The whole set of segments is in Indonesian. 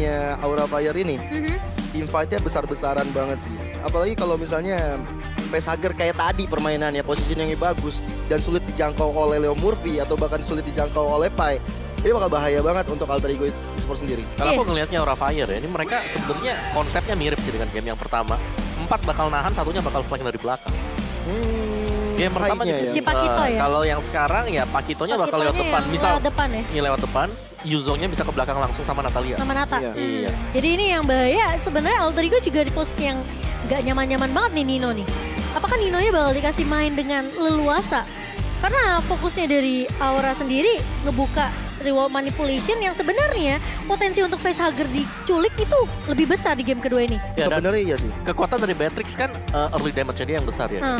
timnya Aura Fire ini, team fight-nya besar-besaran banget sih. Apalagi kalau misalnya Facehugger kayak tadi permainannya, positioningnya bagus dan sulit dijangkau oleh Leo Murphy atau bahkan sulit dijangkau oleh Pai. Ini bakal bahaya banget untuk Alter Ego Esports sendiri. Kalau aku ngelihatnya Aura Fire ya, ini mereka sebenarnya konsepnya mirip sih dengan game yang pertama. 4 bakal nahan, satunya bakal flank dari belakang. Game pertama Baiknya juga ya. Si Pakito ya? Kalau yang sekarang ya Pakitonya bakal lewat depan. Misal lewat depan ya? ini lewat depan, Yuzongnya bisa ke belakang langsung sama Natalia. Sama Nata. Iya. Iya. Jadi ini yang bahaya sebenarnya Alter Ego juga di posisi yang gak nyaman-nyaman banget nih Nino nih. Apakah Ninonya bakal dikasih main dengan leluasa? Karena fokusnya dari Aura sendiri ngebuka reward manipulation yang sebenarnya potensi untuk Facehugger diculik itu lebih besar di game kedua ini. Ya, dan Sebenarnya iya sih. kekuatan dari Beatrix kan early damage-nya dia yang besar ya.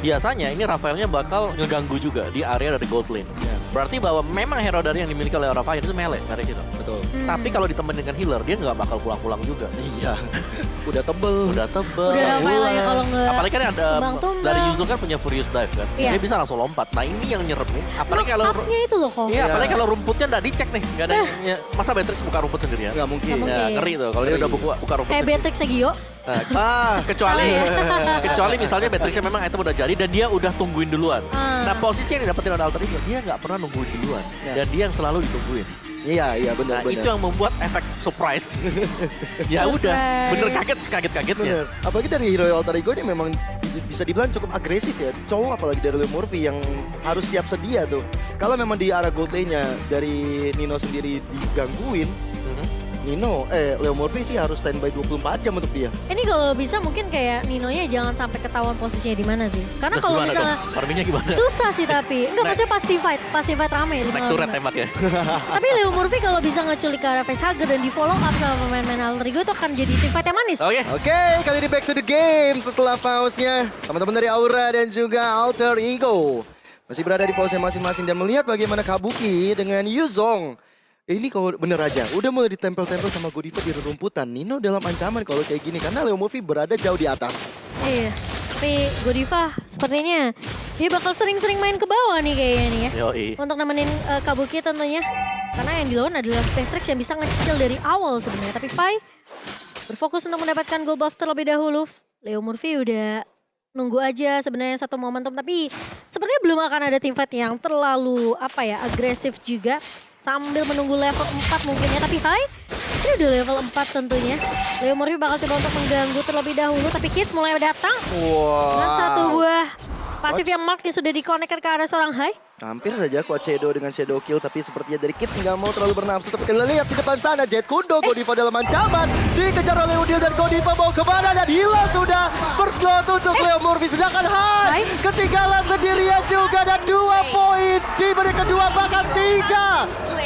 Biasanya ini Rafaelnya bakal ngeganggu juga di area dari gold lane. Berarti bahwa memang hero dari yang dimiliki oleh Aura Fire itu melee, merek itu. Betul. Tapi kalau ditemenin dengan healer, dia nggak bakal pulang-pulang juga. Iya. Udah tebel. Udah tebel. Udah Rafael ya kalau nggak Apalagi kan ada tumbang-tumbang. dari Yuzong kan punya Furious Dive kan. Iya. Dia bisa langsung lompat. Nah ini yang nyeremin. Apalagi kalau up-nya itu loh kok. iya, Iya. apalagi kalau rumputnya nggak dicek nih. Nggak ada ya, masa Beatrix buka rumput sendirian? Nggak mungkin. Nggak mungkin. Ya, ngeri tuh kalau dia udah buka rumput. Kayak Beatrix Segio. Nah, kecuali misalnya Beatrixnya memang item udah jadi dan dia udah tungguin duluan. Nah posisi yang didapetin oleh Alter Ego, dia nggak pernah nungguin duluan. Ya. Dan dia yang selalu ditungguin. Iya, Nah benar. itu yang membuat efek surprise. Ya udah, bener kaget-kagetnya. Bener. Apalagi dari hero Alter Ego ini memang bisa dibilang cukup agresif ya. Cowok apalagi dari Leo Murphy yang harus siap sedia tuh. Kalau memang di arah gold lane-nya dari Nino sendiri digangguin, Leo Murphy sih harus standby 24 jam untuk dia. Ini kalau bisa mungkin kayak Ninonya jangan sampai ketahuan posisinya di mana sih. Karena kalau Gimana misalnya dong? Farmingnya gimana? susah sih tapi. Enggak maksudnya pasti fight rame. Naik turret tembak ya. Tapi Leo Murphy kalau bisa ngeculik ke arah Facehugger dan di follow up sama pemain-pemain Alter Ego itu akan jadi tim fight yang manis. Oke. Oke, kali ini back to the game setelah pause-nya. Teman-teman dari Aura dan juga Alter Ego masih berada di pause masing-masing dan melihat bagaimana Kabuki dengan Yuzong. Ini kalau bener aja, udah mulai ditempel-tempel sama Godiva di rerumputan. Nino dalam ancaman kalau kayak gini karena Leo Murphy berada jauh di atas. Iya. Tapi Godiva sepertinya dia bakal sering-sering main ke bawah nih kayaknya nih ya. Yoi. Untuk nemenin Kabuki tentunya. Karena yang dilawan adalah Beatrix yang bisa ngecil dari awal sebenarnya. Tapi Pai berfokus untuk mendapatkan gold buff terlebih dahulu. Leo Murphy udah nunggu aja sebenarnya satu momentum. Tapi sepertinya belum akan ada tim fight yang terlalu agresif juga. Sambil menunggu level 4 mungkin ya. Tapi ini udah level 4 tentunya. Leo Murphy bakal coba untuk mengganggu terlebih dahulu. Tapi Kids mulai datang. Dengan satu buah pasif yang mark yang sudah dikonekkan ke arah seorang Hai. Hampir saja kuat Shadow dengan Shadow Kill, tapi sepertinya dari Kids nggak mau terlalu bernafsu. Tapi kita lihat di depan sana, Jet Kundo, Godiva dalam ancaman. Dikejar oleh Udil dan Godiva mau kemana dan hilang sudah. First blood untuk Leo Murphy, sedangkan Hai ketinggalan sendirian juga. Dan 2 poin di menit kedua, bahkan 3.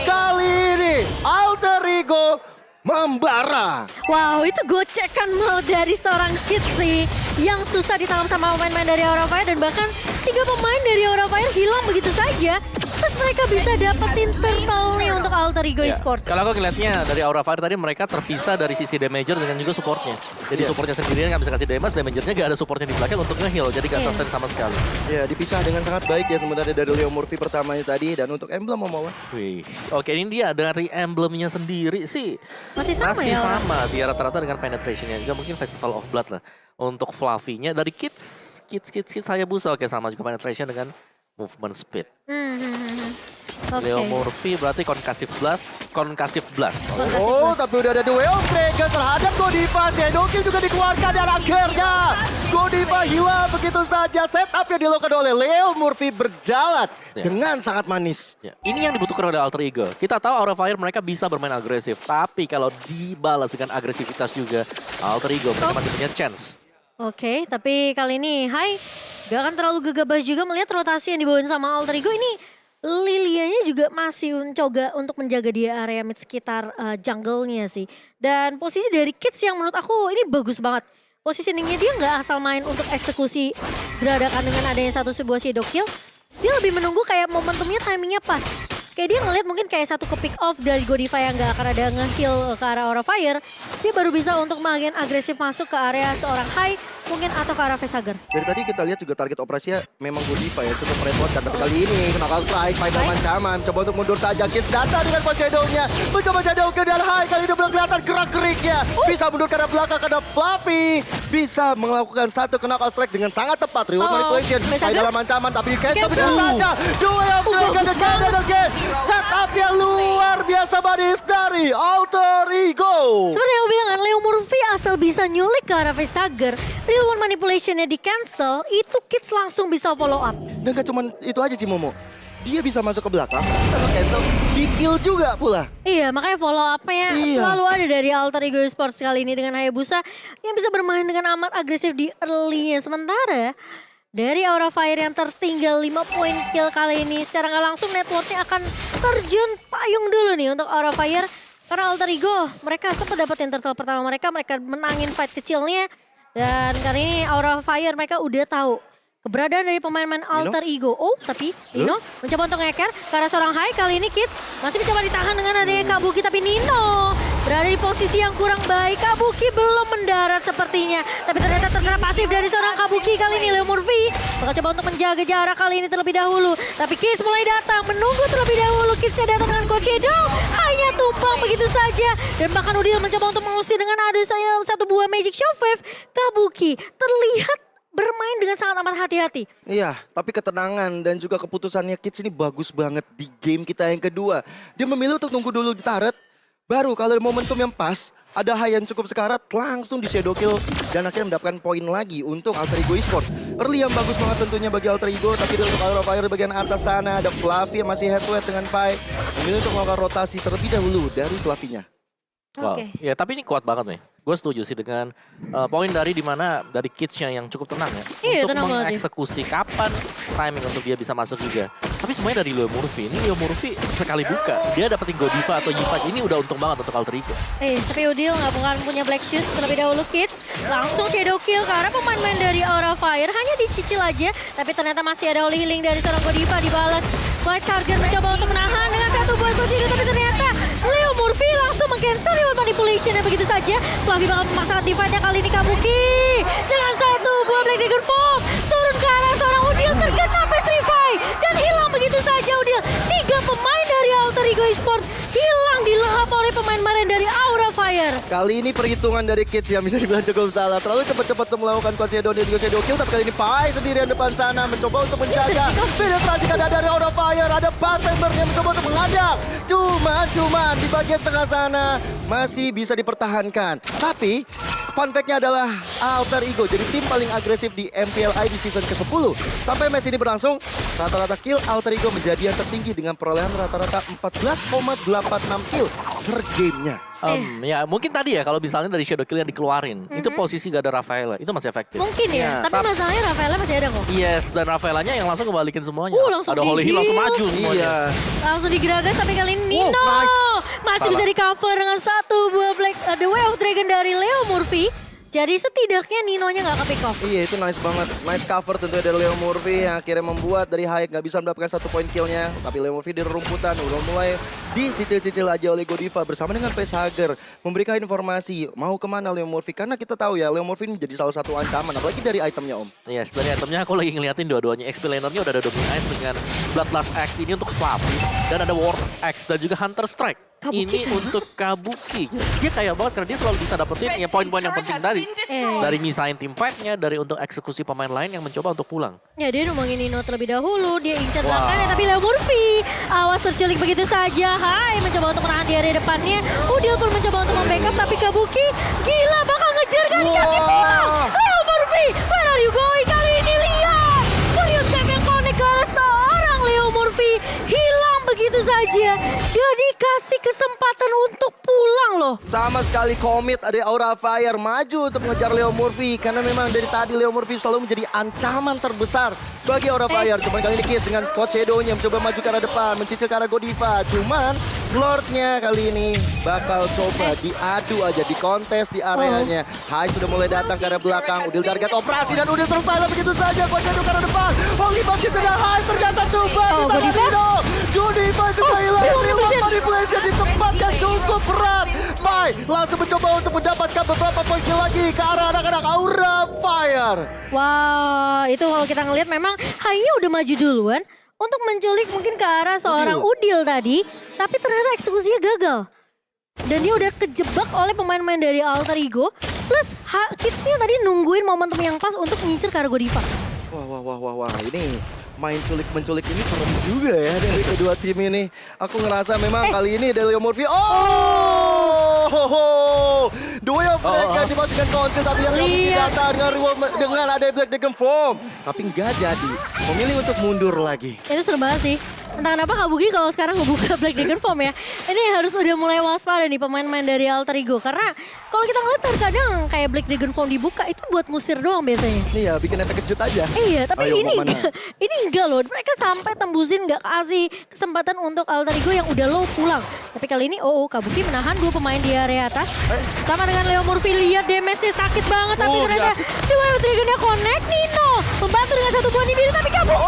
Kali ini Alter Ego membara. Wow, itu gocekan mau dari seorang Kids sih. Yang susah ditangkap sama pemain-pemain dari Aura Fire. Dan bahkan 3 pemain dari Aura Fire hilang begitu saja. Terus mereka bisa dapetin turtle-nya untuk Alter Ego Esports. Kalau aku ngeliatnya dari Aura Fire tadi mereka terpisah dari sisi damager dengan juga supportnya. Jadi supportnya sendirian nggak bisa kasih damage, damagernya nggak ada supportnya di belakang untuk nge-heal. Jadi nggak sustain sama sekali. Ya, dipisah dengan sangat baik ya sebenarnya dari Leo Murphy pertamanya tadi. Dan untuk emblem mau Wih, oke ini dia dari emblemnya sendiri sih. Masih sama ya? Sama, dia rata-rata dengan penetrationnya juga mungkin Festival of Blood lah. Untuk Fluffy-nya dari Kids Hayabusa oke sama juga penetration dengan movement speed. Leo Murphy berarti Concussive Blast. Oh, tapi udah ada duel Dragon terhadap Godiva. Shadow Kill juga dikeluarkan dan akhirnya Godiva hilang begitu saja. Setup yang dilakukan oleh Leo Murphy berjalan dengan sangat manis. Ya, ini yang dibutuhkan oleh Alter Ego. Kita tahu Aura Fire mereka bisa bermain agresif, tapi kalau dibalas dengan agresivitas juga Alter Ego mereka masih punya chance. Oke, tapi kali ini gak akan terlalu gegabah juga melihat rotasi yang dibawain sama Alter Ego ini. Lilianya juga masih mencoba untuk menjaga di area mid sekitar jungle-nya sih. Dan posisi dari Kids yang menurut aku ini bagus banget. Positioningnya dia nggak asal main untuk eksekusi geradakan dengan adanya sebuah shadow kill. Dia lebih menunggu kayak momentumnya, timingnya pas. Kayak dia ngeliat mungkin kayak satu ke pick off dari Godiva yang gak akan ada nge-heal ke arah Aura Fire. Dia baru bisa untuk bagian agresif masuk ke area seorang Hai mungkin atau ke arah Facehugger. Dari tadi kita lihat juga target operasinya memang Godiva ya, cukup repot. Dan kali ini knuckle strike, final ancaman. Coba untuk mundur saja, Kids datang dengan Shadow-nya. Mencoba Shadow ke dan Hai, kali ini belum kelihatan. bisa mundur ke arah belakang karena Fluffy bisa melakukan satu knockout strike dengan sangat tepat. Reward manipulation. Pai dalam ancaman tapi cancel bisa saja. Duel of Dragon again and again. Setup yang luar biasa badis dari Alter Ego. Seperti yang aku bilang kan, Leo Murphy asal bisa nyulik ke arah Facehager, real one manipulationnya di cancel, itu Kids langsung bisa follow up. Dan gak cuma itu aja Cimomo. Dia bisa masuk ke belakang, bisa nge-cancel, di-kill juga pula. Iya, makanya follow up-nya selalu ada dari Alter Ego Esports kali ini dengan Hayabusa yang bisa bermain dengan amat agresif di early-nya. Sementara dari Aura Fire yang tertinggal 5 poin kill kali ini, secara nggak langsung networknya akan terjun payung dulu nih untuk Aura Fire. Karena Alter Ego, mereka sempat dapetin turtle pertama mereka menangin fight kecilnya. Dan kali ini Aura Fire mereka udah tahu keberadaan dari pemain-pemain Alter Ego. Oh, tapi Nino mencoba untuk ngeker karena seorang high. Kali ini Kids masih mencoba ditahan dengan adanya Kabuki. Tapi Nino berada di posisi yang kurang baik. Kabuki belum mendarat sepertinya. Tapi ternyata terkena pasif dari seorang Kabuki. Kali ini Leo Murphy bakal coba untuk menjaga jarak kali ini terlebih dahulu. Tapi Kids mulai datang, menunggu terlebih dahulu. Kidsnya datang dengan Coach Edo. Hanya tumpang begitu saja. Dan bahkan Udil mencoba untuk mengusir dengan ada satu buah Magic Shockwave. Kabuki terlihat bermain dengan sangat amat hati-hati. Iya, tapi ketenangan dan juga keputusannya Kids ini bagus banget di game kita yang kedua. Dia memilih untuk tunggu dulu di turret, baru kalau momentum yang pas, ada high yang cukup sekarat, langsung di shadow kill dan akhirnya mendapatkan poin lagi untuk Alter Ego Esports. Early yang bagus banget tentunya bagi Alter Ego, tapi untuk Aura Fire di bagian atas sana ada Fluffy yang masih head to head dengan Pai. Memilih untuk melakukan rotasi terlebih dahulu dari Fluffy-nya. Wow. Ya tapi ini kuat banget nih. Gue setuju sih dengan poin dari Kids-nya yang cukup tenang ya. Iya, untuk tenang banget ya. mengeksekusi kapan timing untuk dia bisa masuk juga. Tapi semuanya dari Leo Murphy. Ini Leo Murphy sekali buka, dia dapetin Godiva atau Yi5. Ini udah untung banget untuk Alter Ego. Tapi Udil nggak bukan punya Black Shoes terlebih dahulu Kids. Langsung shadow kill karena pemain-pemain dari Aura Fire hanya dicicil aja. Tapi ternyata masih ada holy healing dari seorang Godiva dibalas. White Target mencoba untuk menahan dengan satu buah Godiva. Tapi ternyata Leo Murphy langsung meng-cancel reward manipulation-nya begitu saja. Fluffy bakal memaksakan divide-nya kali ini Kabuki. Dengan satu buah Black Dragon Form. Turun ke arah seorang Udil terkena Petrify. Dan hilang begitu saja Udil. 3 pemain dari Alter Ego Esports hilang dilahap oleh pemain-pemain dari Aura Fire. Kali ini perhitungan dari Kids yang bisa dibilang cukup salah. Terlalu cepat-cepat untuk melakukan Shadow dan juga Shadow Kill. Tapi kali ini Pai sendirian depan sana mencoba untuk menjaga. Penetrasi kada dari Aura Fire. Ada Bartember yang mencoba untuk mengadang. Cuman di bagian tengah sana masih bisa dipertahankan. Tapi fun fact-nya adalah Alter Ego jadi tim paling agresif di MPLI di season ke-10. Sampai match ini berlangsung, rata-rata kill Alter Ego menjadi yang tertinggi dengan perolehan rata-rata 14,86 kill per gamenya. Ya mungkin tadi ya kalau misalnya dari shadow kill yang dikeluarin, itu posisi gak ada Rafaela, itu masih efektif. Mungkin ya, tapi masalahnya Rafaela masih ada kok. Yes, dan Rafaelanya yang langsung ngebalikin semuanya. Langsung ada Holy Heal langsung maju semuanya. Iya. Langsung digeragas sampai kali ini Nino. Masih bisa di cover dengan satu buah The Way of Dragon dari Leo Murphy. Jadi setidaknya Ninonya nggak ke-pick off. Iya itu nice banget. Nice cover tentunya dari Leo Murphy yang akhirnya membuat dari Hayek nggak bisa mendapatkan 1 poin killnya. Tapi Leo Murphy di rerumputan udah mulai dicicil-cicil aja oleh Godiva bersama dengan Facehager. Memberikan informasi mau kemana Leo Murphy. Karena kita tahu ya Leo Murphy ini jadi salah satu ancaman. Apalagi dari itemnya Om. Yes, dari itemnya aku lagi ngeliatin dua-duanya. XP lanernya udah ada Dominant Ice dengan Bloodlust Axe ini untuk Fluffy. Dan ada War Axe dan juga Hunter Strike. Kabuki ini untuk Kabuki. Dia kaya banget karena dia selalu bisa dapetin ya poin-poin yang penting tadi. Dari misahin tim fight-nya, dari untuk eksekusi pemain lain yang mencoba untuk pulang. Ya dia numbangin Nino terlebih dahulu, dia incar belakangnya tapi Leo Murphy awas terculik begitu saja. Hai, mencoba untuk menahan di area depannya. Udil pun mencoba untuk membackup tapi Kabuki gila bakal ngejar kan dikasih pulang. Leo Murphy, where are you going? Kali ini lihat. Furious Tech yang connect ke arah seorang Leo Murphy hilang begitu saja. Dia dikasih kesempatan untuk pulang loh. Sama sekali komit ada Aura Fire maju untuk mengejar Leo Murphy. Karena memang dari tadi Leo Murphy selalu menjadi ancaman terbesar bagi Aura Fire. Cuman kali ini Kids dengan Coach Shadow-nya mencoba maju ke arah depan, mencicil ke arah Godiva. Cuman Lord-nya kali ini bakal coba diadu aja, di kontes di areanya. Hai sudah mulai datang ke arah belakang. Udil target operasi dan Udil tersilent begitu saja. Coach Shadow ke arah depan. Holy Bucket sudah Hai ternyata coba kita Godiva juga hilang. Manipulation di tempat yang cukup berat. Mai langsung mencoba untuk mendapatkan beberapa poin lagi ke arah anak-anak Aura Fire. Wah, itu kalau kita ngelihat memang Hai-nya udah maju duluan untuk menculik mungkin ke arah seorang Udil tadi, tapi ternyata eksekusinya gagal. Dan dia udah kejebak oleh pemain-pemain dari Alter Ego. Plus Kids-nya tadi nungguin momentum yang pas untuk ngincer Kargo Diva. Wah, ini main culik-menculik ini serem juga ya dari kedua tim ini. Aku ngerasa memang kali ini dari Leo Murphy. Dua yang mereka dimasukkan konsil tapi yang tidak datang dengan ada Black Dragon Form. Tapi nggak jadi. Memilih untuk mundur lagi. Itu serem banget sih. Entah kenapa Kabuki kalau sekarang ngebuka Black Dragon Form ya. Ini harus udah mulai waspada nih pemain-pemain dari Alter Ego. Karena kalau kita ngeliat terkadang kayak Black Dragon Form dibuka itu buat ngusir doang biasanya. Iya, bikin efek kejut aja. Iya, tapi Ayo, ini enggak loh. Mereka sampai tembusin nggak kasih kesempatan untuk Alter Ego yang udah low pulang. Tapi kali ini Kabuki menahan dua pemain di area atas. Sama dengan Leo Murphy, lihat damage-nya sakit banget. Tapi ternyata dua Dragon-nya connect. Nino membantu dengan satu buah biru tapi Kabuki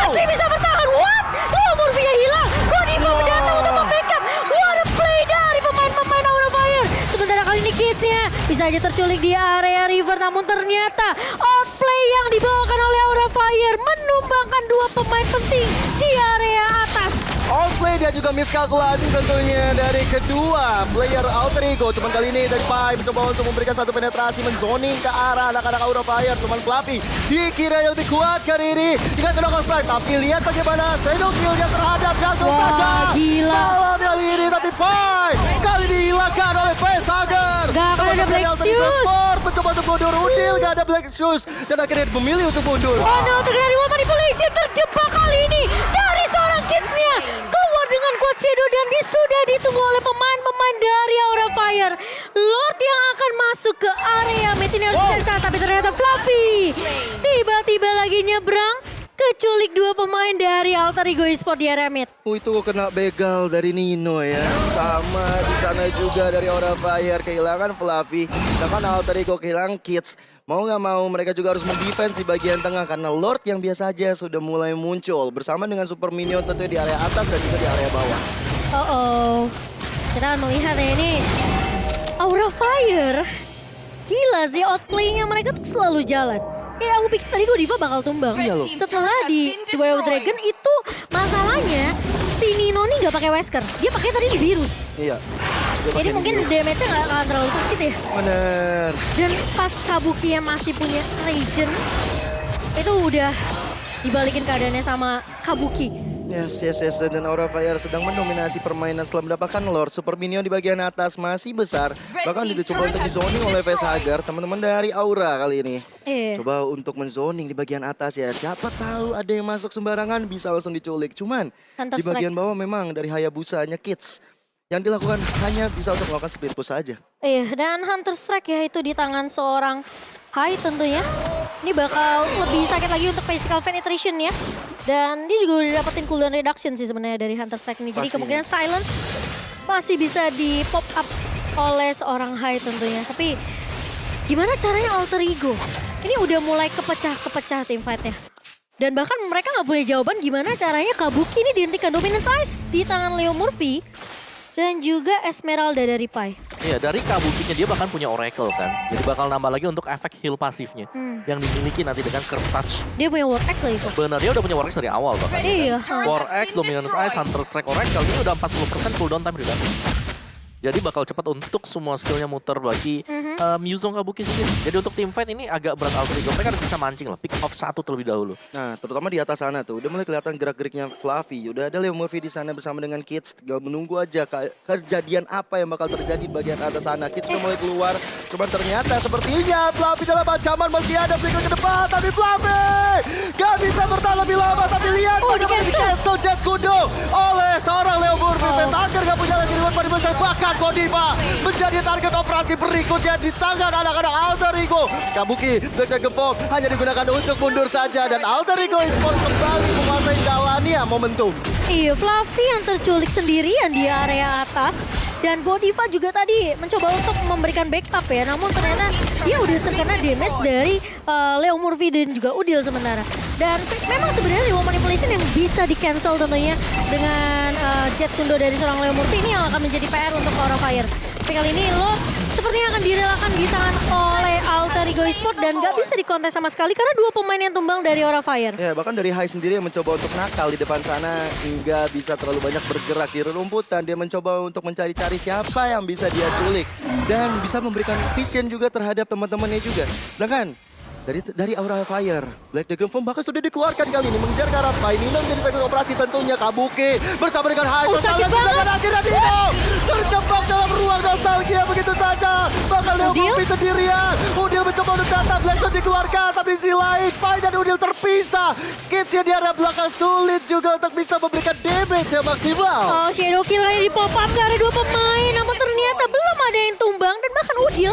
masih bisa bertahan. What? Leo Murphy-nya hilang. Godiva datang untuk membackup. What a play dari pemain-pemain Aura Fire. Sementara kali ini Kids-nya bisa aja terculik di area river. Namun ternyata outplay yang dibawakan oleh Aura Fire menumbangkan dua pemain penting di area atas. Outplay dan juga miskalkulasi tentunya dari kedua player Alter Ego. Cuman kali ini dari Pai mencoba untuk memberikan satu penetrasi menzoning ke arah anak-anak Aura Fire. Cuman Fluffy dikira yang lebih kuat kali ini dengan knock strike. Tapi lihat bagaimana shadow kill-nya terhadap Jungle saja. Gila. Salah kali ini tapi Pai kali dihilangkan oleh Facehugger. Gak akan ada Black Shoes. Mencoba untuk mundur, Udil gak ada Black Shoes. Dan akhirnya memilih untuk mundur. Oh no, terjadi wall manipulation terjebak kali ini dari seorang Kids-nya. Keluar dengan quad shadow dan sudah ditunggu oleh pemain-pemain dari Aura Fire. Lord yang akan masuk ke area mid ini harus cari sana, tapi ternyata Fluffy tiba-tiba lagi nyebrang. Keculik dua pemain dari Alter Ego Esports di area mid. Itu kok kena begal dari Nino ya. Sama di sana juga dari Aura Fire kehilangan Fluffy. Sedangkan Alter Ego kehilangan Kids. Mau nggak mau mereka juga harus mendefense di bagian tengah karena Lord yang biasa aja sudah mulai muncul bersama dengan Super Minion tentunya di area atas dan juga di area bawah. Kita akan melihat ya ini Aura Fire. Gila sih outplay-nya mereka tuh selalu jalan. Kayak aku pikir tadi Godiva bakal tumbang. Iya loh. Setelah di Way of Dragon itu masalahnya si Nino nih nggak pakai Wesker. Dia pakai tadi di biru. Iya. Jadi mungkin damage-nya nggak akan terlalu sakit ya. Bener. Dan pas Kabuki yang masih punya Regen, itu udah dibalikin keadaannya sama Kabuki. Yes. Dan Aura Fire sedang mendominasi permainan setelah mendapatkan Lord. Super Minion di bagian atas masih besar. Bahkan dicoba untuk dizoning oleh Facehugger. Teman-teman dari Aura kali ini. Coba untuk menzoning di bagian atas ya. Siapa tahu ada yang masuk sembarangan bisa langsung diculik. Cuman di bagian bawah memang dari Hayabusanya Kids. Yang dilakukan hanya bisa untuk melakukan split push saja. Dan Hunter Strike ya itu di tangan seorang Hai tentunya. Ini bakal lebih sakit lagi untuk physical penetration ya. Dan dia juga udah dapetin cooldown reduction sih sebenarnya dari Hunter Strike ini. Jadi kemungkinan silence masih bisa di pop up oleh seorang Hai tentunya. Tapi gimana caranya Alter Ego? Ini udah mulai kepecah-kepecah tim fight-nya. Dan bahkan mereka nggak punya jawaban gimana caranya Kabuki ini dihentikan dominance ice di tangan Leo Murphy. Dan juga Esmeralda dari Pai. Iya, dari Kabukinya dia bahkan punya Oracle kan. Jadi bakal nambah lagi untuk efek heal pasifnya. Yang dimiliki nanti dengan Curse Touch. Dia punya War X lagi kok. Benar, dia udah punya War X dari awal bahkan. Iya. War X, Dominance Ice, Hunter Strike, Oracle ini udah 40% cooldown time udah. Jadi bakal cepat untuk semua skillnya muter bagi Muzong Kabuki sendiri. Jadi untuk team fight ini agak berat Alter Ego. Mereka harus bisa mancing lah, pick off satu terlebih dahulu. Nah, terutama di atas sana tuh, udah mulai kelihatan gerak-geriknya Fluffy. Udah ada Leo Murphy di sana bersama dengan Kids. Tinggal menunggu aja kejadian apa yang bakal terjadi di bagian atas sana. Kids udah mulai keluar. Cuman ternyata sepertinya Fluffy dalam ancaman masih ada flicker ke depan. Tapi Fluffy gak bisa bertahan lebih lama. Tapi lihat bagaimana di cancel Jet Kudo oleh seorang Leo Murphy. Facehugger gak punya lagi reward pada besar. Bahkan Godiva menjadi target operasi berikutnya di tangan anak-anak Alter Ego. Kabuki, Black Dragon Form hanya digunakan untuk mundur saja. Dan Alter Ego Esports kembali menguasai jalannya momentum. Iya, Fluffy yang terculik sendirian di area atas. Dan Godiva juga tadi mencoba untuk memberikan backup ya. Namun ternyata dia udah terkena damage dari Leo Murphy dan juga Udil sementara. Dan memang sebenarnya Wall Manipulation yang bisa di-cancel tentunya dengan Jet Kundo dari seorang Leo Murphy ini yang akan menjadi PR untuk Aura Fire. Tapi kali ini Lord sepertinya akan direlakan di tangan oleh Alter Ego Esports dan gak bisa dikontes sama sekali karena 2 pemain yang tumbang dari Aura Fire. Ya, bahkan dari Hai sendiri yang mencoba untuk nakal di depan sana hingga bisa terlalu banyak bergerak di rumputan. Dia mencoba untuk mencari-cari siapa yang bisa dia culik dan bisa memberikan vision juga terhadap teman-temannya juga. Sedangkan dari Aura Fire, Black Dragon Form bahkan sudah dikeluarkan kali ini mengejar ke arah Pai. Nino menjadi target operasi tentunya. Kabuki bersama dengan Hai. Sakit banget. Akhirnya Nino terjebak dalam ruang nostalgia begitu saja. Bakal Leo Murphy sendirian. Udil mencoba untuk datang. Blackstone dikeluarkan. Tapi di sisi lain, Pai dan Udil terpisah. Kids yang di area belakang sulit juga untuk bisa memberikan damage yang maksimal. Oh, Shadow Kill kali di pop up ke arah 2 pemain. Namun ternyata belum ada yang tumbang. Dan bahkan Udil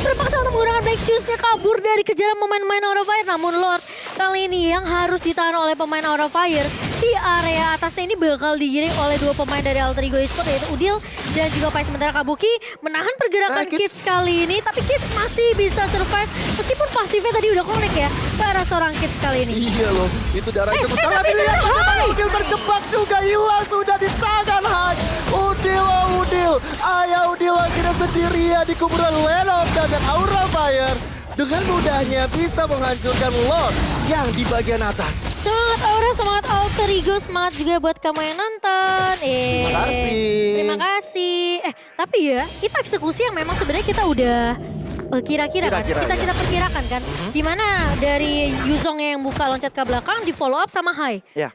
terpaksa untuk menggunakan Black Shoes-nya kabur dari kejaran pemain Aura Fire. Namun Lord kali ini yang harus ditahan oleh pemain Aura Fire di area atasnya ini bakal digiring oleh 2 pemain dari Alter Ego Esports yaitu Udil dan juga Pai. Sementara Kabuki menahan pergerakan Kids kali ini, tapi Kids masih bisa survive meskipun pasifnya tadi udah connect ya ke arah seorang Kids kali ini. Iya loh, itu darah itu besar. Tapi lihat bagaimana Udil terjebak juga, hilang sudah di tangan Hai. Udil, Udil, ayah Udil akhirnya sendirian di kuburan Lenov dan Aura Fire. Dengan mudahnya bisa menghancurkan Lord yang di bagian atas. Semangat Aura, semangat Alter Ego, semangat juga buat kamu yang nonton. Terima kasih. Terima kasih. Tapi ya, itu eksekusi yang memang sebenarnya kita udah kira-kira kan, kita perkirakan kan. Dimana dari Yuzong yang buka loncat ke belakang di follow up sama Hai. Ya.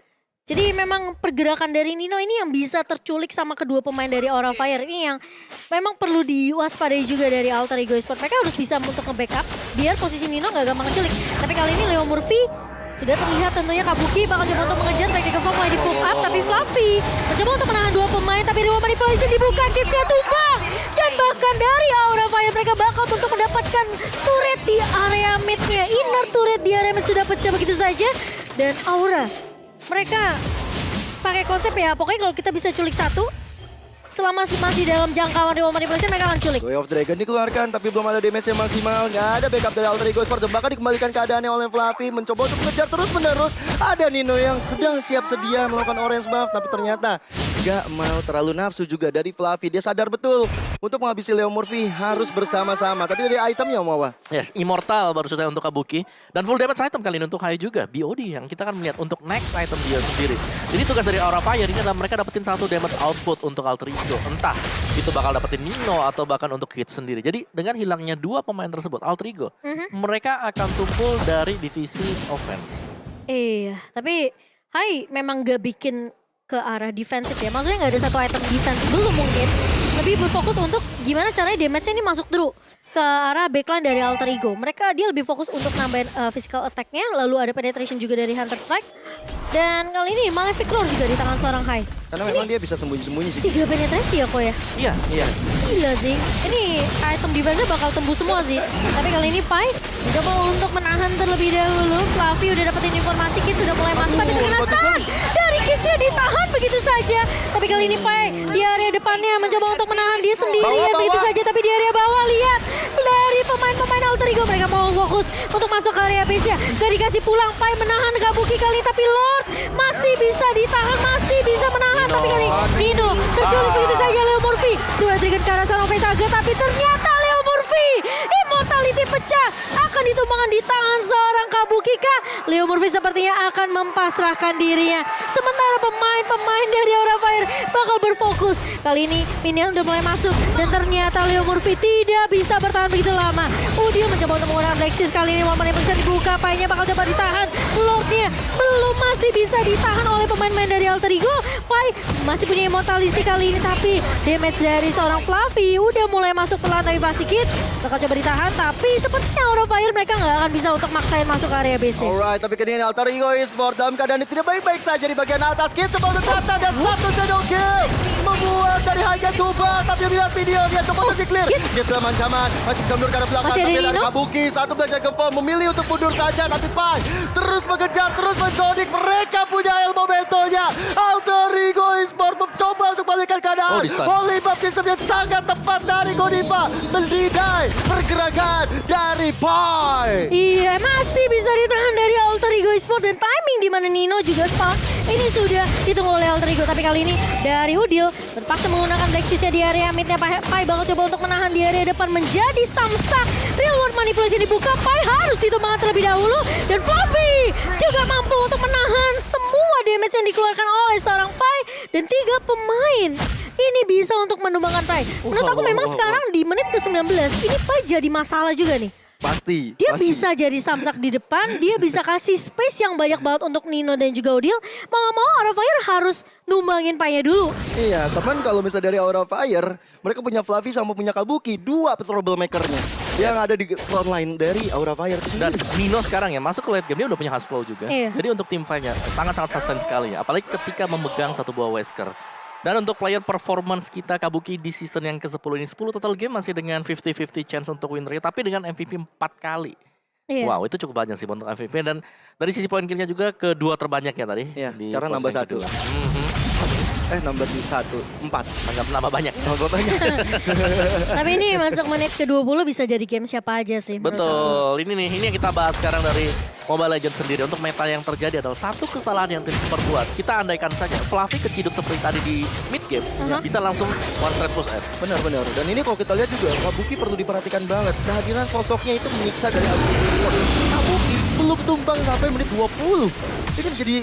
Jadi memang pergerakan dari Nino ini yang bisa terculik sama kedua pemain dari Aura Fire ini yang memang perlu diwaspadai juga dari Alter Ego Esports. Mereka harus bisa untuk nge-backup biar posisi Nino gak gampang menculik. Tapi kali ini Leo Murphy sudah terlihat tentunya Kabuki bakal coba untuk mengejar Black Dragon Form mulai di pull up. Tapi Fluffy mencoba untuk menahan 2 pemain tapi rumah manipulasi dibuka, Kidsnya tumbang. Dan bahkan dari Aura Fire mereka bakal untuk mendapatkan turret di area mid-nya. Inner turret di area mid sudah pecah begitu saja. Dan Aura mereka pakai konsep ya, pokoknya kalau kita bisa culik 1, selama masih dalam jangkauan Real Manipulation mereka akan culik. Way of Dragon dikeluarkan tapi belum ada damage yang maksimal. Nggak ada backup dari Alter Ego Esports. Bahkan dikembalikan keadaannya oleh Fluffy. Mencoba untuk mengejar terus menerus. Ada Nino yang sedang siap sedia melakukan orange buff. Tapi ternyata nggak mau terlalu nafsu juga dari Fluffy. Dia sadar betul untuk menghabisi Leo Murphy harus bersama-sama. Tapi dari itemnya Mawa. Yes, Immortal baru saja untuk Kabuki. Dan full damage item kali ini untuk Hai juga. BOD yang kita akan melihat untuk next item dia sendiri. Jadi tugas dari Aura Fire ini adalah mereka dapetin 1 damage output untuk Alter Ego. Entah itu bakal dapetin Nino atau bahkan untuk Kids sendiri. Jadi dengan hilangnya 2 pemain tersebut, Alter Ego, mereka akan tumpul dari divisi offense. Iya, tapi Hai memang gak bikin ke arah defensif ya. Maksudnya gak ada 1 item defense belum mungkin. Lebih berfokus untuk gimana caranya damage-nya ini masuk through ke arah backline dari Alter Ego. Dia lebih fokus untuk nambahin physical attack-nya. Lalu ada penetration juga dari Hunter Strike. Dan kali ini Malefic Roar juga di tangan seorang Hai. Karena memang dia bisa sembunyi-sembunyi sih. 3 penetrasi ya kok ya? Iya. Gila sih. Ini item defense bakal tembus semua sih. Tapi kali ini Pai mencoba untuk menahan terlebih dahulu. Fluffy udah dapetin informasi, Kids sudah mulai masuk. Tapi ternyata dari Kidsnya ditahan begitu saja. Tapi kali ini Pai di area depannya mencoba untuk menahan dia sendirian begitu saja. Tapi di area bawah lihat dari pemain-pemain Alter Ego mereka mau fokus untuk masuk ke area base-nya. Gak dikasih pulang. Pai menahan Kabuki kali ini. Tapi Lord masih bisa ditahan, masih bisa menahan. Tapi kali Nino terculik begitu saja Leo Murphy. Dua Dragon ke arah seorang Vetaga. Tapi ternyata Leo Murphy immortality pecah. Akan ditumbangkan di tangan seorang Kabuki kah? Leo Murphy sepertinya akan mempasrahkan dirinya. Sementara pemain-pemain dari Aura Fire bakal berfokus. Kali ini minion udah mulai masuk. Dan ternyata Leo Murphy tidak bisa bertahan begitu lama. Udil mencoba untuk menggunakan Lexus. Kali ini momen yang bisa dibuka. Painya bakal coba ditahan. Lordnya belum masih bisa ditahan oleh pemain-pemain dari Alter Ego. Pai masih punya immortality kali ini. Tapi damage dari seorang Fluffy udah mulai masuk pelan tapi pasti Kid bakal coba ditahan. Tapi sepertinya Aura Fire mereka nggak akan bisa untuk maksain masuk ke area base. Alright, tapi kini Alter Ego Esports dalam keadaan yang tidak baik-baik saja di bagian atas. Kid coba untuk datang dan 1 shadow kill. Membuat dari Hagen tumbang. Tapi lihat video, dia coba untuk di-clear. Kid selama ancaman, masih bisa mundur ke arah belakang. Tapi dari Kabuki, 1 Black Dragon Form memilih untuk mundur saja. Tapi Pai terus mengejar, terus menzodik. Mereka punya elbow momentonya. Alter Ego Esports mencoba untuk balikan keadaan. Holy Buff sistemnya sangat tepat dari Godiva. Mendidai pergerakan dari Pai. Iya, masih bisa ditahan dari Alter Ego Esports. Dan timing di mana Nino juga spawn ini sudah ditunggu oleh Alter Ego. Tapi kali ini dari Udil Terpaksa menggunakan Black Shoes-nya di area midnya. Pai bakal coba untuk menahan di area depan menjadi samsak. Real World Manipulation dibuka, Pai harus ditumbangkan terlebih dahulu. Dan Fluffy juga mampu untuk menahan semua damage yang dikeluarkan oleh seorang Pai. Dan 3 pemain ini bisa untuk menumbangkan Pai. Menurut aku memang sekarang di menit ke-19 ini Pai jadi masalah juga nih. Pasti. Dia pasti. bisa jadi samsak di depan, dia bisa kasih space yang banyak banget untuk Nino dan juga Odil. Mau gak mau Aura Fire harus numbangin Pai-nya dulu. Iya, teman kalau misalnya dari Aura Fire, mereka punya Fluffy sama punya Kabuki, 2 troublemaker-nya yang ada di front line dari Aura Fire. Dan Nino sekarang ya masuk ke late game dia udah punya Husk Claw juga. Iya. Jadi untuk tim fight-nya sangat-sangat sustain sekali ya. Apalagi ketika memegang satu buah Wesker. Dan untuk player performance kita Kabuki di season yang ke-10 ini 10 total game masih dengan 50-50 chance untuk win rate. Tapi dengan MVP 4 kali. Iya. Wow, itu cukup banyak sih untuk MVP. Dan dari sisi poin kill-nya juga kedua terbanyaknya tadi. Iya, di sekarang pos nambah yang 1. kedua. Nambah 1, 4. Nambah banyak. Nambah banyak. Tapi ini masuk menit ke-20 bisa jadi game siapa aja sih. menurut aku. Betul, ini yang kita bahas sekarang dari Mobile Legends sendiri. Untuk meta yang terjadi adalah satu kesalahan yang tim perbuat. Kita andaikan saja Fluffy keciduk seperti tadi di mid game, bisa langsung one straight push F. Benar-benar. Dan ini kalau kita lihat juga Kabuki perlu diperhatikan banget. Kehadiran sosoknya itu menyiksa dari Kabuki belum tumbang sampai menit 20. Ini menjadi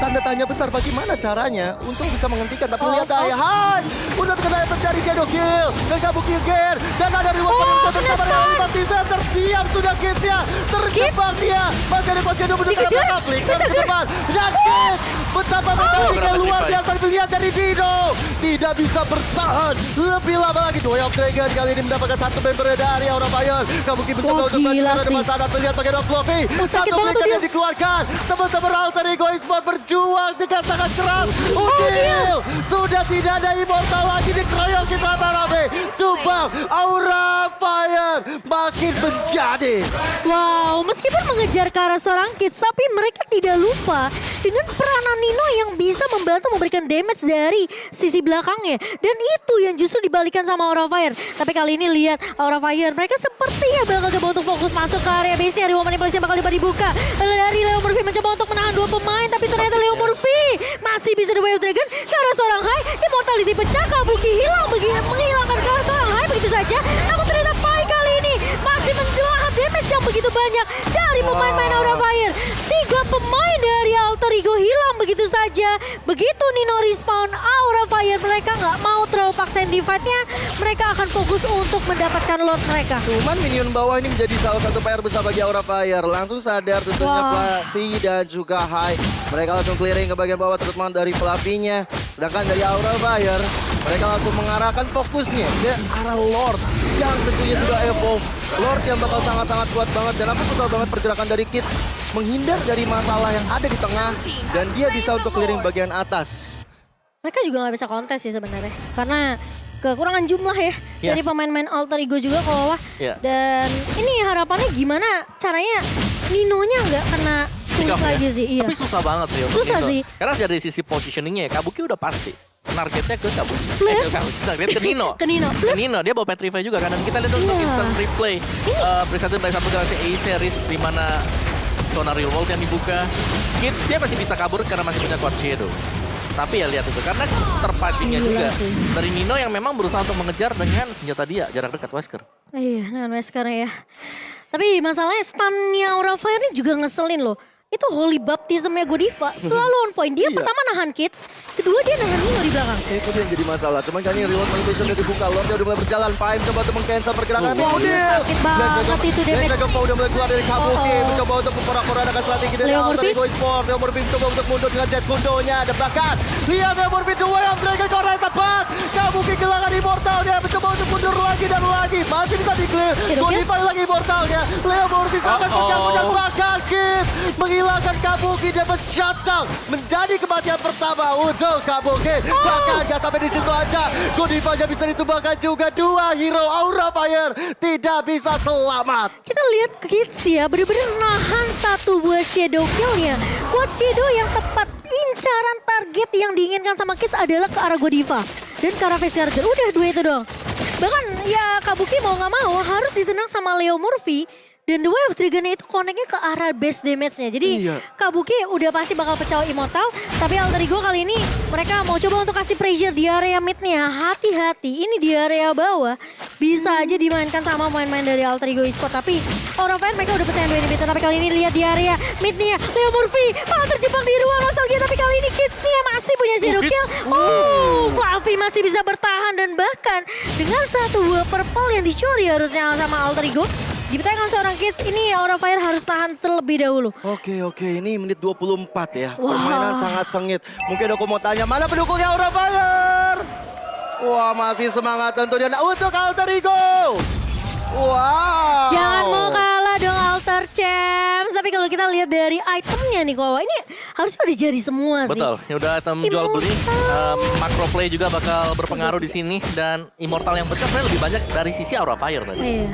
tanda tanya besar bagaimana caranya untuk bisa menghentikan. Tapi lihat Ayahan, udah terkena terjadi shadow kill dan Kabuki again. Dan ada reward yang bersama dengan Baptista. Terdiam sudah Kids-nya. Terjebak dia. Masih ada Posyedo benar-benar belakang. Klik ke depan. Dan Kids betapa mekaniknya luar biasa dilihat dari Dino. Tidak bisa bertahan lebih lama lagi. Way of Dragon kali ini mendapatkan satu member dari Aura Fire. Kabuki bisa Wah, untuk gila ada sih. masalah. Melihat bagaimana Fluffy. Sakit Satu banget flicker tuh yang dikeluarkan. Teman-teman Alter Ego Esports berjuang dengan sangat keras. Udil sudah tidak ada immortal lagi, dikeroyokin rame-rame. Tumbang Aura Fire makin menjadi. Wow, meskipun mengejar ke arah seorang Kids, tapi mereka tidak lupa dengan peranan Nino yang bisa membantu memberikan damage dari sisi belakangnya. Dan itu yang justru dibalikan sama Aura Fire. Tapi kali ini lihat Aura Fire, mereka sepertinya bakal coba untuk fokus masuk ke area base-nya. Reward Manipulation bakal dibuka. Dari Leo Murphy mencoba untuk menahan 2 pemain, tapi ternyata Leo Murphy masih bisa di Way of Dragon ke arah seorang Hai. Immortality pecah, Kabuki hilang, menghilangkan ke arah seorang Hai begitu saja. Namun ternyata Pai kali ini masih melahap damage yang begitu banyak dari pemain-pemain Aura Fire. 3 pemain dari Alter Ego hilang begitu saja. Begitu Nino respawn Aura Fire, mereka nggak mau terlalu paksain di fight-nya. Mereka akan fokus untuk mendapatkan Lord mereka. Cuman minion bawah ini menjadi salah satu PR besar bagi Aura Fire. Langsung sadar tentunya Fluffy dan juga Hai. Mereka langsung clearing ke bagian bawah terutama dari Fluffy-nya. Sedangkan dari Aura Fire, mereka langsung mengarahkan fokusnya ke arah Lord. Yang tentunya sudah evolve. Lord yang bakal sangat-sangat kuat banget. Dan aku suka banget pergerakan dari Kids. Menghindar dari masalah yang ada di tengah. Dan dia bisa untuk clearing bagian atas. Mereka juga nggak bisa kontes sih sebenarnya. Karena kekurangan jumlah ya dari pemain-pemain Alter Ego juga ke bawah. Dan ini harapannya gimana caranya Ninonya nggak kena sulit lagi sih. Iya. Tapi susah banget sih untuk Susah Nino. sih. Karena dari sisi positioningnya ya Kabuki udah pasti. Targetnya ke Kabuki. Plus. Target ke Nino. Ke Nino. Ke Nino, dia bawa Petrify juga kan. Dan kita lihat untuk instant replay. Presented by satu Galaxy A series di mana zona real world yang dibuka. Kids dia masih bisa kabur karena masih punya Quad Shadow. Tapi ya lihat itu karena terpancingnya juga dari Nino yang memang berusaha untuk mengejar dengan senjata dia jarak dekat Wesker. Iya, dengan Wesker ya. Tapi masalahnya stunnya Aura Fire ini juga ngeselin loh. Itu Holy Baptism-nya Godiva selalu on point. Dia pertama nahan Kids, kedua dia nahan Nino di belakang. Itu dia yang jadi masalah. Cuman kali ini Reward Manipulation udah dibuka. Lord udah mulai berjalan. Paim coba untuk meng-cancel pergerakan. Sakit banget itu damage. Dragon Ball udah mulai keluar dari Kabuki. Mencoba untuk memporak-porandakan strategi dari Leo Alter Murphy. Ego Esports. Leo Murphy mencoba untuk mundur dengan Jet Kundonya. Ada bahkan. Lihat Leo Murphy the way of Dragon Core yang tepat. Kabuki kehilangan immortalnya. Mencoba untuk mundur lagi dan lagi. Masih bisa di-clear. Godiva lagi immortalnya. Leo Murphy sangat mengganggu dan bahkan Kids menghilangkan Kabuki. Dapat shutdown menjadi kematian pertama untuk Kabuki. Bahkan gak sampai di situ aja. Godiva bisa ditumbangkan juga. 2 hero Aura Fire tidak bisa selamat. Kita lihat Kids ya, bener-bener nahan satu buah shadow kill-nya. Quad shadow yang tepat, incaran target yang diinginkan sama Kids adalah ke arah Godiva dan ke arah face charger. Udah 2 itu doang. Bahkan ya Kabuki mau gak mau harus ditendang sama Leo Murphy. Dan the wave triggernya itu connect-nya ke arah base damage-nya. Jadi Iya. Kabuki udah pasti bakal pecah Immortal. Tapi Alter Ego kali ini mereka mau coba untuk kasih pressure di area mid-nya. Hati-hati, ini di area bawah bisa aja dimainkan sama pemain-pemain dari Alter Ego Esports. Tapi Aura Fire mereka udah pecahin 2 inhibitor. Tapi kali ini lihat di area mid-nya. Leo Murphy malah terjebak di ruang nostalgia. Tapi kali ini Kids-nya masih punya zero kill. Fluffy masih bisa bertahan. Dan bahkan dengan 1 purple yang dicuri harusnya sama Alter Ego. Dipetakan seorang Kids, ini Aura Fire harus tahan terlebih dahulu. Oke, ini menit 24 ya. Wah. Permainan sangat sengit. Mungkin aku mau tanya, mana pendukungnya Aura Fire? Wah, masih semangat tentunya untuk Alter Ego. Wow. Jangan mau kalah dong Alter Champs. Tapi kalau kita lihat dari itemnya nih Kowa, ini harusnya udah jadi semua sih. Betul, ya udah item jual beli, macro play juga bakal berpengaruh di sini dan Immortal yang pecah sebenarnya lebih banyak dari sisi Aura Fire tadi. Iya.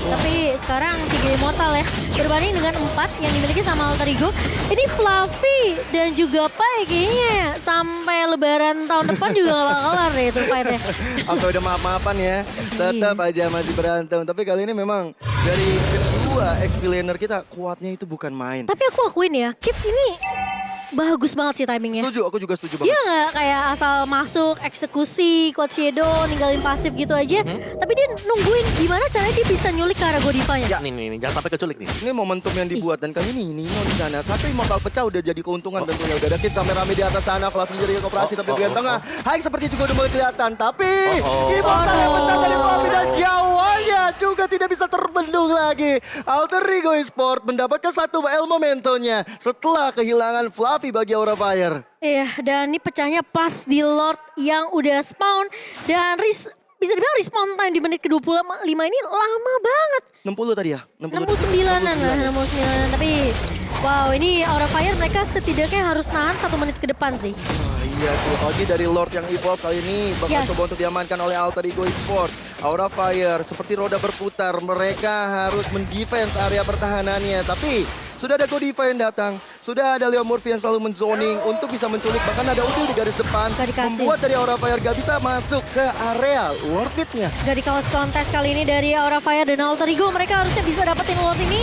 Tapi sekarang 3 Immortal ya, berbanding dengan 4 yang dimiliki sama Alter Ego. Ini Fluffy dan juga Pai kayaknya sampai lebaran tahun depan juga gak bakal kelar deh itu fight-nya. Sampai udah maaf-maafan ya, tetap aja masih berantem. Tapi kali ini memang dari kedua XP laner kita kuatnya itu bukan main. Tapi aku akuin ya, Kids ini bagus banget sih timingnya. Setuju, aku juga setuju Dia banget. nggak kayak asal masuk, eksekusi, quad shadow, ninggalin pasif gitu aja. Tapi dia nungguin gimana caranya dia bisa nyulik ke arah Godivanya. Ya. Nih, jangan sampai keculik nih. Ini momentum yang dibuat dan kali ini Nino di sana. 1 Immortal pecah udah jadi keuntungan tentunya. Udah ada Kids sampai rame di atas sana. Fluffy jadi operasi tapi bagian tengah. Hai seperti juga udah mulai kelihatan. Tapi Immortal yang pecah dari Fluffy dan jawanya juga tidak bisa terbendung lagi. Alter Ego Esports mendapatkan 1 L momentumnya setelah kehilangan Fluffy bagi Aura Fire. Iya, dan ini pecahnya pas di Lord yang udah spawn. Dan bisa dibilang respawn time di menit ke-25 ini lama banget. 60 tadi ya? 69-an lah, 69-an. Tapi wow, ini Aura Fire mereka setidaknya harus nahan 1 menit ke depan sih. Iya sih, Ogi dari Lord yang evolve kali ini bakal Yes. coba untuk diamankan oleh Alter Ego Esports. Aura Fire seperti roda berputar, mereka harus mendefense area pertahanannya. Tapi sudah ada Godiva yang datang, sudah ada Leo Murphy yang selalu menzoning untuk bisa menculik. Bahkan ada Udil di garis depan, Gak dikasih. membuat dari Aura Fire gak bisa masuk ke area worth it-nya. Dari kaos kontes kali ini dari Aura Fire dan Alter Ego mereka harusnya bisa dapetin Lord ini.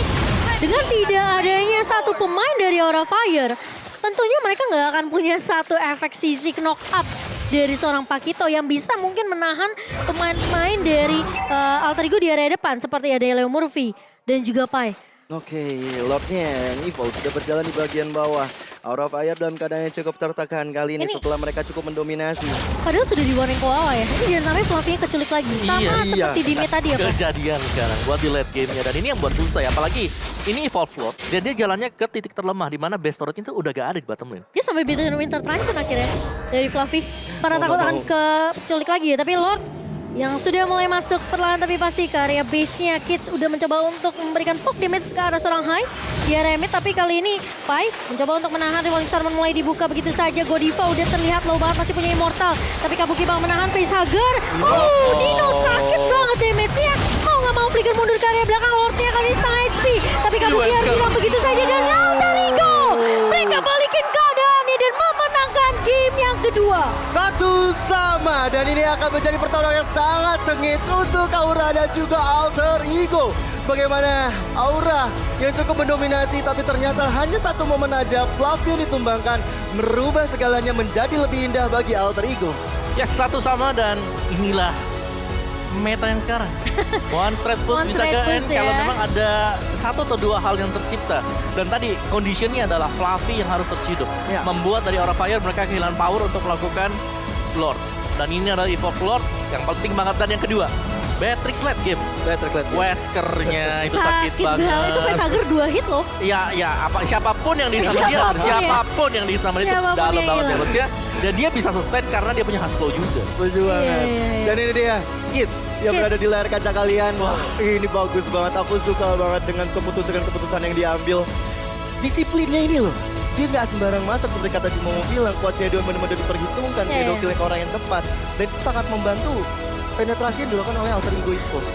Dengan tidak adanya 1 pemain dari Aura Fire, tentunya mereka nggak akan punya 1 efek sisik knock up dari seorang Pakito yang bisa mungkin menahan pemain-pemain dari Alter Ego di area depan. Seperti ada Leo Murphy dan juga Pai. Oke, Lordnya yang evolve sudah berjalan di bagian bawah. Aura Fire dalam keadaan yang cukup tertekan kali ini setelah mereka cukup mendominasi. Padahal sudah di warning Koawa ya. Ini jangan sampai Fluffy keculik lagi. Sama Iya. seperti di mid tadi ya Pak. Kejadian sekarang buat di late game-nya dan ini yang buat susah ya. Apalagi ini evolve Lord dan dia jalannya ke titik terlemah di mana base turret itu udah gak ada di bottom lane. Dia sampai bikin Winter Truncheon akhirnya dari Fluffy. Karena takut akan keculik lagi ya. Tapi Lord yang sudah mulai masuk perlahan tapi pasti ke area base-nya. Kids udah mencoba untuk memberikan poke damage ke arah seorang High di area mid. Tapi kali ini Pai mencoba untuk menahan. Revolving Star mulai dibuka begitu saja. Godiva udah terlihat low banget masih punya Immortal. Tapi Kabuki bang menahan facehugger. Dino sakit banget damage-nya. Mau gak mau flicker mundur ke area belakang. Lordnya kali ini setengah HP. Tapi Kabuki harus hilang begitu saja. Dan Alter Ego mereka balikin keadaannya dan memenangkan game yang kedua. 1-1 dan ini akan menjadi pertarungan yang sangat sengit untuk Aura dan juga Alter Ego. Bagaimana Aura yang cukup mendominasi tapi ternyata hanya 1 momen aja Fluffy yang ditumbangkan merubah segalanya menjadi lebih indah bagi Alter Ego. Ya 1-1 dan inilah meta yang sekarang. One straight push One bisa straight ke end push kalau ya. memang ada 1 atau 2 hal yang tercipta. Dan tadi conditionnya adalah Fluffy yang harus terciduk. Ya. Membuat dari Aura Fire mereka kehilangan power untuk melakukan Lord. Dan ini adalah evolve Lord yang penting banget. Dan yang kedua, Beatrix late game. Weskernya itu sakit banget. Itu facehugger 2 hit loh. Ya, siapapun yang di sama dia, siapapun yang di sama dia itu Siapapun dalam yang banget hilang. damage-nya. Dan dia bisa sustain karena dia punya hustle juga. Setuju banget. Iya. Dan ini dia Kids yang Kids. berada di layar kaca kalian. Wah. Ini bagus banget. Aku suka banget dengan keputusan yang diambil. Disiplinnya ini loh. Dia nggak sembarang masuk seperti kata Cimo bilang. Quad Shadow benar-benar diperhitungkan. Iya, Shadow iya. killing orang yang tepat. Dan itu sangat membantu penetrasi yang dilakukan oleh Alter Ego Esports.